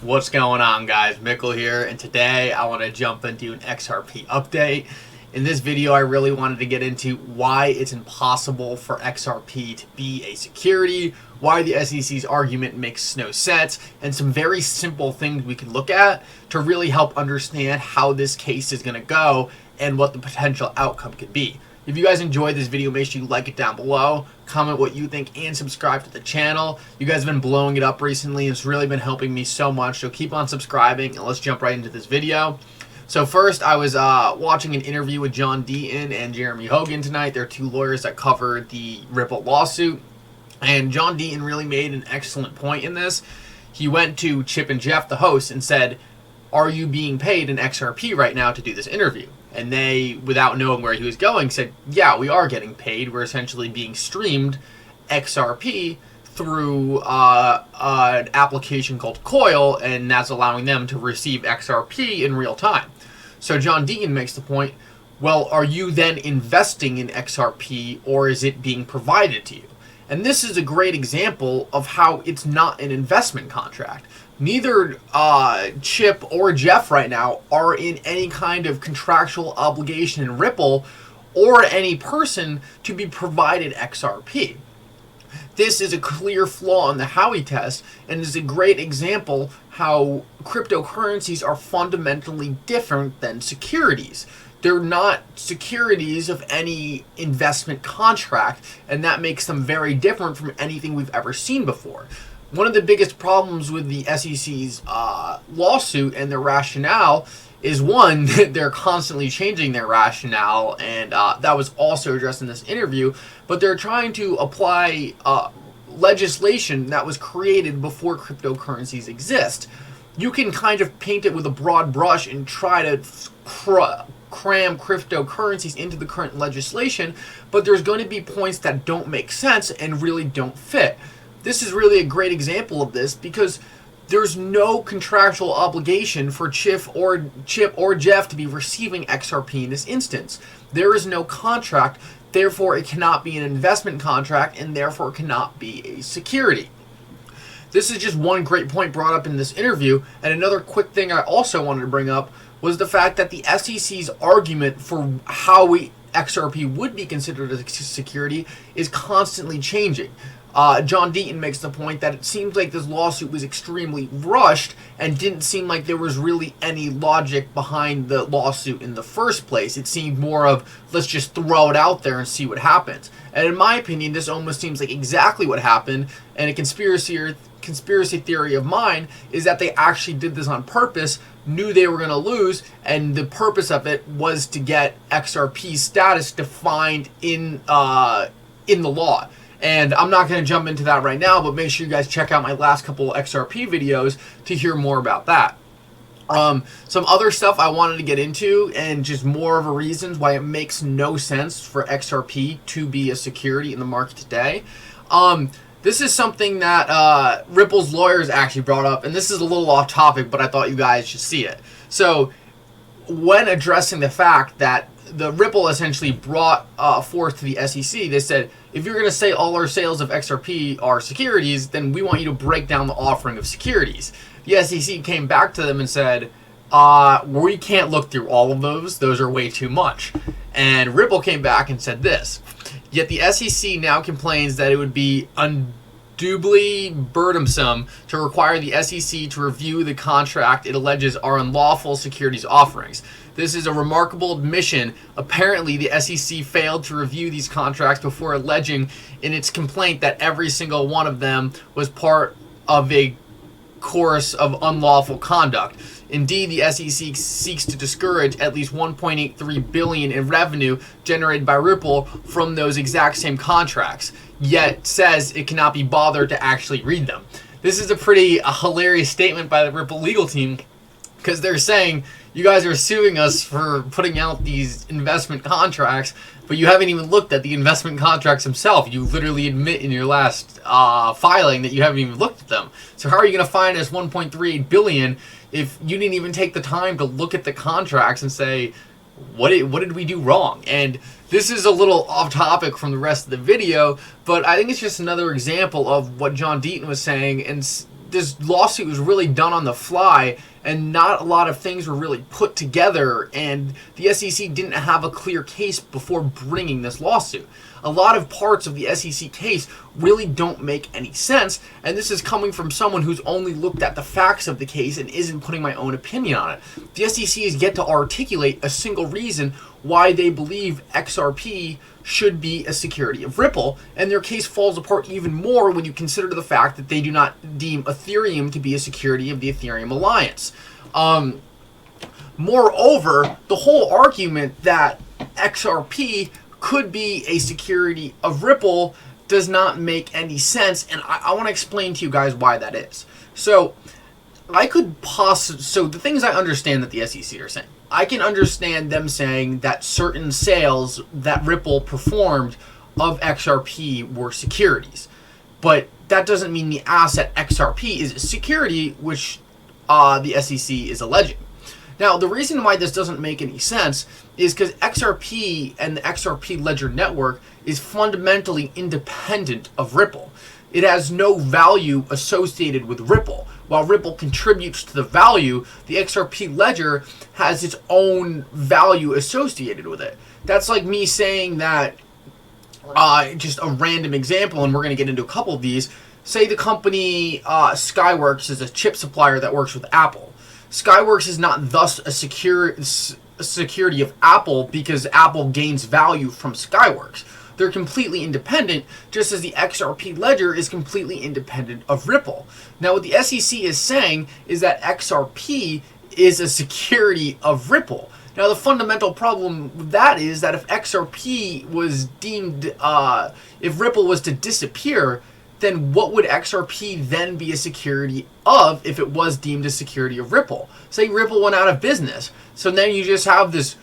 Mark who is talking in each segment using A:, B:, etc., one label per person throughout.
A: What's going on, guys? Mikkel here, and today I want to jump into an XRP update. In this video, I really wanted to get into why it's impossible for XRP to be a security, why the SEC's argument makes no sense, and some very simple things we can look at to really help understand how this case is going to go and what the potential outcome could be. If you guys enjoyed this video, make sure you like it down below, comment what you think, and subscribe to the channel. You guys have been blowing it up recently. It's really been helping me so much, so keep on subscribing, and let's jump right into this video. So first, I was watching an interview with John Deaton and Jeremy Hogan tonight. They're two lawyers that covered the Ripple lawsuit, and John Deaton really made an excellent point in this. He went to Chip and Jeff, the hosts, and said, "Are you being paid in XRP right now to do this interview?" And they, without knowing where he was going, said, "Yeah, we are getting paid. We're essentially being streamed XRP through an application called Coil, and that's allowing them to receive XRP in real time." So John Deaton makes the point, well, are you then investing in XRP, or is it being provided to you? And this is a great example of how it's not an investment contract. Neither Chip or Jeff right now are in any kind of contractual obligation in Ripple or any person to be provided XRP. This is a clear flaw in the Howey test, and is a great example how cryptocurrencies are fundamentally different than securities. They're not securities of any investment contract, and that makes them very different from anything we've ever seen before. One of the biggest problems with the SEC's lawsuit and their rationale is, one, they're constantly changing their rationale, and that was also addressed in this interview, but they're trying to apply legislation that was created before cryptocurrencies exist. You can kind of paint it with a broad brush and try to cram cryptocurrencies into the current legislation, but there's going to be points that don't make sense and really don't fit. This is really a great example of this because there's no contractual obligation for Chip or Jeff to be receiving XRP in this instance. There is no contract, therefore it cannot be an investment contract, and therefore it cannot be a security. This is just one great point brought up in this interview, and another quick thing I also wanted to bring up was the fact that the SEC's argument for how XRP would be considered a security is constantly changing. John Deaton makes the point that it seems like this lawsuit was extremely rushed and didn't seem like there was really any logic behind the lawsuit in the first place. It seemed more of, let's just throw it out there and see what happens. And in my opinion, this almost seems like exactly what happened, and a conspiracy theory of mine is that they actually did this on purpose, knew they were going to lose, and the purpose of it was to get XRP status defined in the law. And I'm not going to jump into that right now, but make sure you guys check out my last couple XRP videos to hear more about that. Some other stuff I wanted to get into, and just more of a reasons why it makes no sense for XRP to be a security in the market today. This is something that Ripple's lawyers actually brought up, and this is a little off topic, but I thought you guys should see it. So, when addressing the fact that the Ripple essentially brought forth to the SEC, they said, if you're going to say all our sales of XRP are securities, then we want you to break down the offering of securities. The SEC came back to them and said, we can't look through all of those. Those are way too much. And Ripple came back and said this. Yet the SEC now complains that it would be unduly burdensome to require the SEC to review the contract it alleges are unlawful securities offerings. This is a remarkable admission. Apparently, the SEC failed to review these contracts before alleging in its complaint that every single one of them was part of a course of unlawful conduct. Indeed, the SEC seeks to discourage at least $1.83 billion in revenue generated by Ripple from those exact same contracts, yet says it cannot be bothered to actually read them. This is a pretty hilarious statement by the Ripple legal team, because they're saying, you guys are suing us for putting out these investment contracts, but you haven't even looked at the investment contracts themselves. You literally admit in your last filing that you haven't even looked at them. So how are you going to find us $1.38 billion if you didn't even take the time to look at the contracts and say, what did we do wrong? And this is a little off topic from the rest of the video, but I think it's just another example of what John Deaton was saying, and this lawsuit was really done on the fly, and not a lot of things were really put together, and the SEC didn't have a clear case before bringing this lawsuit. A lot of parts of the SEC case really don't make any sense, and this is coming from someone who's only looked at the facts of the case and isn't putting my own opinion on it. The SEC has yet to articulate a single reason why they believe XRP should be a security of Ripple, and their case falls apart even more when you consider the fact that they do not deem Ethereum to be a security of the Ethereum Alliance. Moreover, the whole argument that XRP could be a security of Ripple does not make any sense, and I want to explain to you guys why that is. So the things I understand that the SEC are saying, I can understand them saying that certain sales that Ripple performed of XRP were securities, but that doesn't mean the asset XRP is a security, which the SEC is alleging. Now, the reason why this doesn't make any sense is because XRP and the XRP Ledger Network is fundamentally independent of Ripple. It has no value associated with Ripple. While Ripple contributes to the value, the XRP Ledger has its own value associated with it. That's like me saying that, just a random example, and we're going to get into a couple of these. Say the company Skyworks is a chip supplier that works with Apple. Skyworks is not thus a security of Apple because Apple gains value from Skyworks. They're completely independent, just as the XRP Ledger is completely independent of Ripple. Now, what the SEC is saying is that XRP is a security of Ripple. Now, the fundamental problem with that is that if XRP was deemed, if Ripple was to disappear, then what would XRP then be a security of if it was deemed a security of Ripple? Say Ripple went out of business. So then you just have this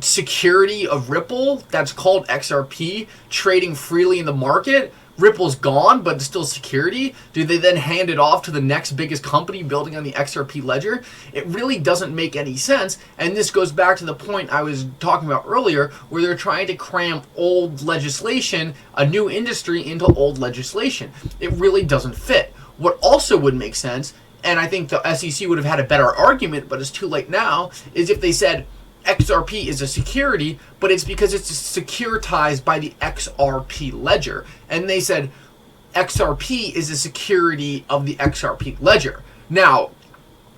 A: security of Ripple that's called XRP trading freely in the market. Ripple's gone, but it's still security. Do they then hand it off to the next biggest company building on the XRP ledger? It really doesn't make any sense, and this goes back to the point I was talking about earlier, where they're trying to cram old legislation, a new industry, into old legislation. It really doesn't fit. What also would make sense, and I think the SEC would have had a better argument, but it's too late now, is if they said XRP is a security, but it's because it's securitized by the XRP ledger. And they said XRP is a security of the XRP ledger. Now,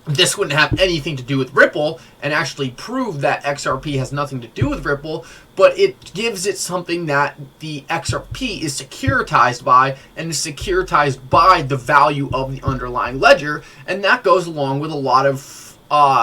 A: this wouldn't have anything to do with Ripple and actually prove that XRP has nothing to do with Ripple, but it gives it something that the XRP is securitized by, and is securitized by the value of the underlying ledger, and that goes along with a lot of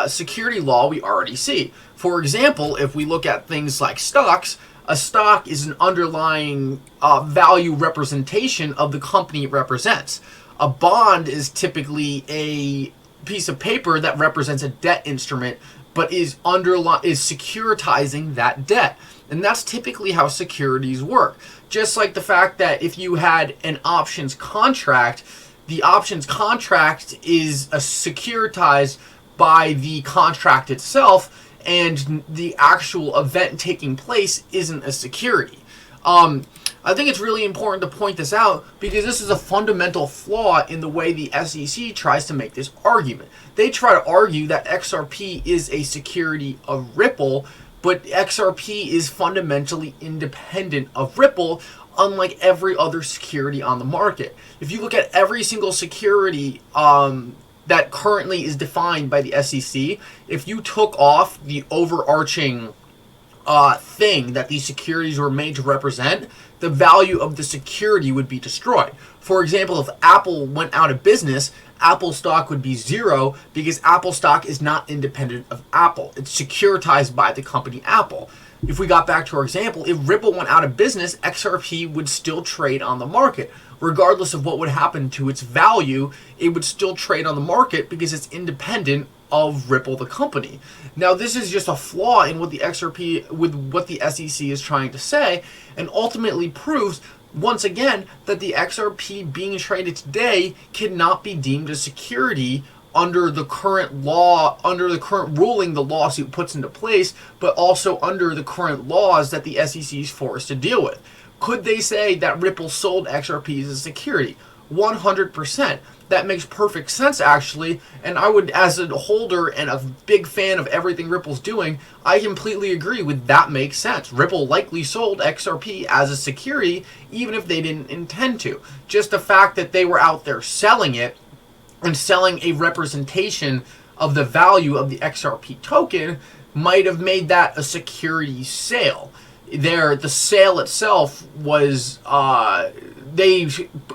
A: security law we already see. For example, if we look at things like stocks, a stock is an underlying value representation of the company it represents. A bond is typically a piece of paper that represents a debt instrument, but is securitizing that debt. And that's typically how securities work. Just like the fact that if you had an options contract, the options contract is securitized by the contract itself, and the actual event taking place isn't a security. I think it's really important to point this out because this is a fundamental flaw in the way the SEC tries to make this argument. They try to argue that XRP is a security of Ripple, but XRP is fundamentally independent of Ripple, unlike every other security on the market. If you look at every single security that currently is defined by the SEC, if you took off the overarching thing that these securities were made to represent, the value of the security would be destroyed. For example, if Apple went out of business, Apple stock would be zero because Apple stock is not independent of Apple. It's securitized by the company Apple. If we got back to our example, if Ripple went out of business, XRP would still trade on the market. Regardless of what would happen to its value, it would still trade on the market because it's independent of Ripple, the company. Now, this is just a flaw in what the SEC is trying to say, and ultimately proves once again that the XRP being traded today cannot be deemed a security under the current law, under the current ruling the lawsuit puts into place, but also under the current laws that the SEC is forced to deal with. Could they say that Ripple sold XRP as a security? 100%. That makes perfect sense, actually, and I would, as a holder and a big fan of everything Ripple's doing, I completely agree with that makes sense. Ripple likely sold XRP as a security, even if they didn't intend to. Just the fact that they were out there selling it, and selling a representation of the value of the XRP token, might have made that a security sale. The sale itself was, they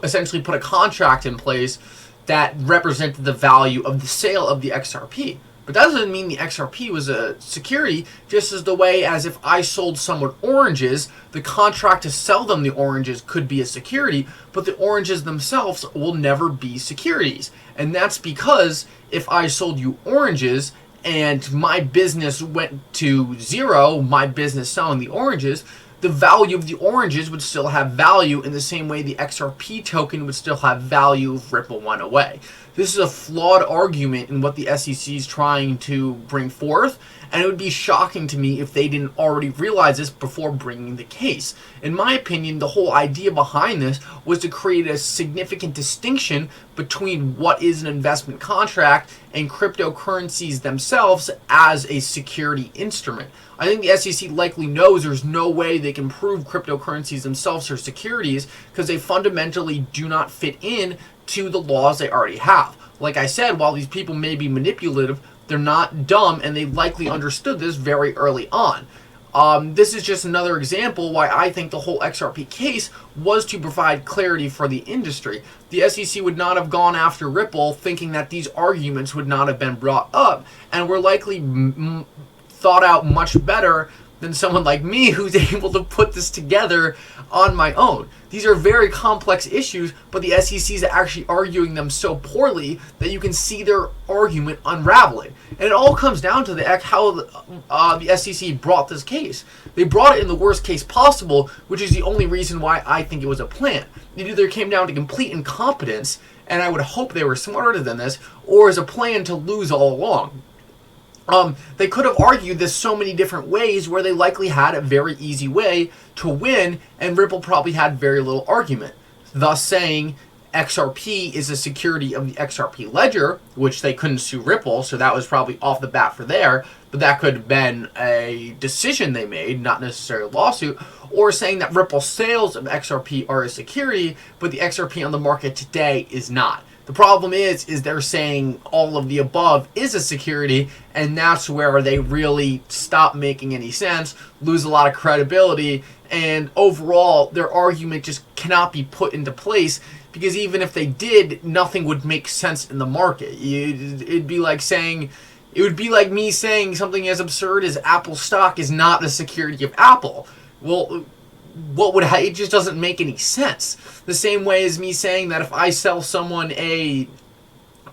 A: essentially put a contract in place that represented the value of the sale of the XRP. But that doesn't mean the XRP was a security, just as the way as if I sold someone oranges, the contract to sell them the oranges could be a security, but the oranges themselves will never be securities. And that's because if I sold you oranges and my business went to zero, my business selling the oranges, the value of the oranges would still have value in the same way the XRP token would still have value if Ripple went away. This is a flawed argument in what the SEC is trying to bring forth, and it would be shocking to me if they didn't already realize this before bringing the case. In my opinion, the whole idea behind this was to create a significant distinction between what is an investment contract and cryptocurrencies themselves as a security instrument. I think the SEC likely knows there's no way they can prove cryptocurrencies themselves are securities because they fundamentally do not fit in to the laws they already have. Like I said, while these people may be manipulative, they're not dumb, and they likely understood this very early on. This is just another example why I think the whole XRP case was to provide clarity for the industry. The SEC would not have gone after Ripple thinking that these arguments would not have been brought up, and were likely thought out much better than someone like me who's able to put this together on my own. These are very complex issues, but the SEC is actually arguing them so poorly that you can see their argument unraveling. And it all comes down to how the SEC brought this case. They brought it in the worst case possible, which is the only reason why I think it was a plan. It either came down to complete incompetence, and I would hope they were smarter than this, or as a plan to lose all along. They could have argued this so many different ways where they likely had a very easy way to win, and Ripple probably had very little argument. Thus saying XRP is a security of the XRP ledger, which they couldn't sue Ripple, so that was probably off the bat for there, but that could have been a decision they made, not necessarily a lawsuit, or saying that Ripple sales of XRP are a security, but the XRP on the market today is not. The problem is they're saying all of the above is a security, and that's where they really stop making any sense, lose a lot of credibility, and overall their argument just cannot be put into place, because even if they did, nothing would make sense in the market. It'd be like saying, it would be like me saying something as absurd as Apple stock is not a security of Apple. Well, it just doesn't make any sense. The same way as me saying that if I sell someone an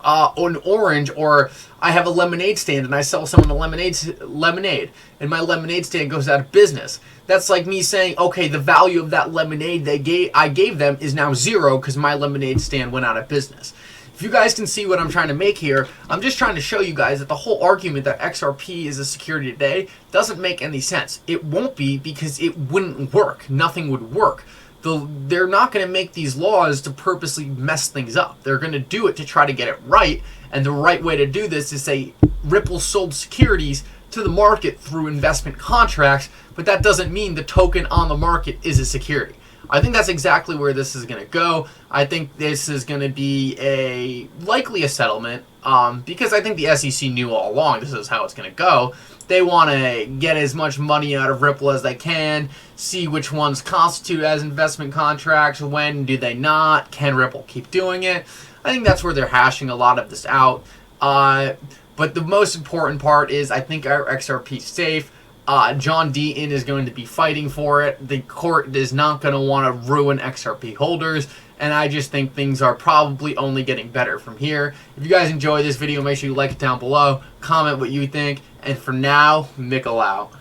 A: orange, or I have a lemonade stand and I sell someone a lemonade, and my lemonade stand goes out of business. That's like me saying, okay, the value of that lemonade I gave them is now zero because my lemonade stand went out of business. If you guys can see what I'm trying to make here, I'm just trying to show you guys that the whole argument that XRP is a security today doesn't make any sense. It won't be, because it wouldn't work. Nothing would work. They're not going to make these laws to purposely mess things up. They're going to do it to try to get it right, and the right way to do this is say Ripple sold securities to the market through investment contracts, but that doesn't mean the token on the market is a security. I think that's exactly where this is going to go. I think this is going to be likely a settlement, because I think the SEC knew all along this is how it's going to go. They want to get as much money out of Ripple as they can, see which ones constitute as investment contracts, when do they not, can Ripple keep doing it. I think that's where they're hashing a lot of this out. But the most important part is I think our XRP is safe. John Deaton is going to be fighting for it. The court is not going to want to ruin XRP holders, and I just think things are probably only getting better from here. If you guys enjoyed this video, make sure you like it down below, comment what you think, and for now, Mikkel out.